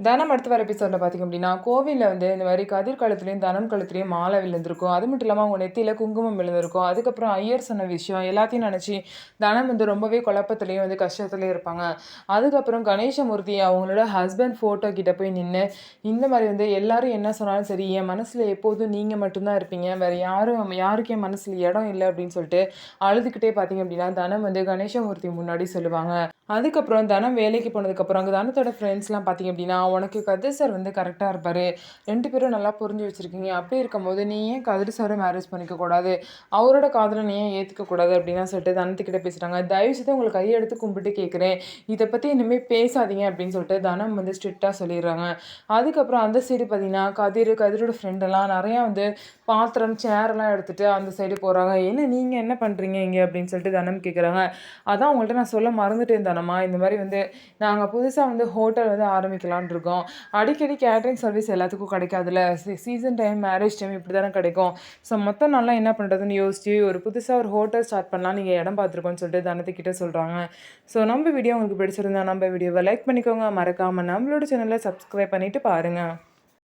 தனம் அடுத்து வர எபிசோட்ல பார்த்தீங்க அப்படின்னா, கோவில்ல வந்து இந்த மாரி கதிர் கழுத்துலயும், தனம் கழுத்துலயும் மாலை விழுந்திருக்கும். அது மட்டும் இல்லாம அவங்க நெத்தியில குங்குமம் விழுந்திருக்கும். அதுக்கப்புறம் ஐயர் சொன்ன விஷயம் எல்லாத்தையும் நெனச்சு தனம் வந்து ரொம்பவே குழப்பத்திலயும் வந்து கஷ்டத்திலயும் இருப்பாங்க. அதுக்கப்புறம் கணேசமூர்த்தி அவங்களோட ஹஸ்பண்ட் ஃபோட்டோ கிட்ட போய் நின்னு, இந்த மாரி வந்து எல்லாரும் என்ன சொன்னாலும் சரி, என் மனசுல எப்போதும் நீங்க மட்டும் தான் இருப்பீங்க. வேற யாருக்கும் என் மனசுல இடம் இல்ல அப்படின்னு சொல்லிட்டு அழுதுகிட்டே பார்த்தீங்க அப்படின்னா, தனம் வந்து கணேசமூர்த்தி முன்னாடி சொல்லுவாங்க. அதுக்கப்புறம் தனம் வேலைக்கு போனதுக்கப்புறம், அங்க தனத்தோட ஃப்ரெண்ட்ஸ்லாம் பார்த்தீங்க அப்படின்னா, "உனக்கு கதிர் சார் வந்து கரெக்ட்டா இருப்பாரு. 2 பேரும் நல்லா புரிஞ்சு வச்சிருக்கீங்க. அப்படி இருக்கும்போது, நீ ஏன் கதிர் சார மேரேஜ் பண்ணிக்க கூடாது? அவரோட காதல நீ ஏன் ஏத்துக்க கூடாது?" அப்படின்லாம் சொல்லிட்டு தனத்துக்கிட்ட பேசுறாங்க. "தயவு செய்து உங்கள கையெடுத்து கும்பிட்டு கேட்கிறேன். இத பத்தி இனிமே பேசாதீங்க." அப்படின்னு சொல்லிட்டு தனம் வந்து ஸ்ட்ரிக்ட்டா சொல்லிர்றாங்க. அதுக்கப்புறம் அந்த சைடு பார்த்தீங்கன்னா, கதிரோட ஃப்ரெண்டெல்லாம் நெறையா வந்து பாத்திரம், சேர்லாம் எடுத்துட்டு அந்த சைடு போறாங்க. "என்ன நீங்க என்ன பண்றீங்க இங்க?" அப்படின்னு சொல்லிட்டு தனம் கேட்குறாங்க. "அதான் உங்கள்ட்ட நான் சொல்ல மறந்துட்டேன் தனமா. இந்த மாரி வந்து நாங்க புதுசா வந்து ஹோட்டல் வந்து ஆரம்பிக்கலான்னு இருக்கோம். அடிக்கடி கேட்டரிங் சர்வீஸ் எல்லாத்துக்கும் கிடைக்காதுல்ல. சீசன் டைம், மேரேஜ் டைம் இப்படி தானே கிடைக்கும். ஸோ மொத்த நாள்லாம் என்ன பண்ணுறதுன்னு யோசிச்சு ஒரு புதுசா ஒரு ஹோட்டல் ஸ்டார்ட் பண்ணலாம்னு நீங்க இடம் பார்த்துருக்கோம்னு சொல்லிட்டு தனத்துக்கிட்ட சொல்றாங்க. ஸோ நம்ம வீடியோ உங்களுக்கு பிடிச்சிருந்தா நம்ம வீடியோவ லைக் பண்ணிக்கோங்க. மறக்காம நம்மளோட சேனல சப்ஸ்கிரைப் பண்ணிட்டு பாருங்க.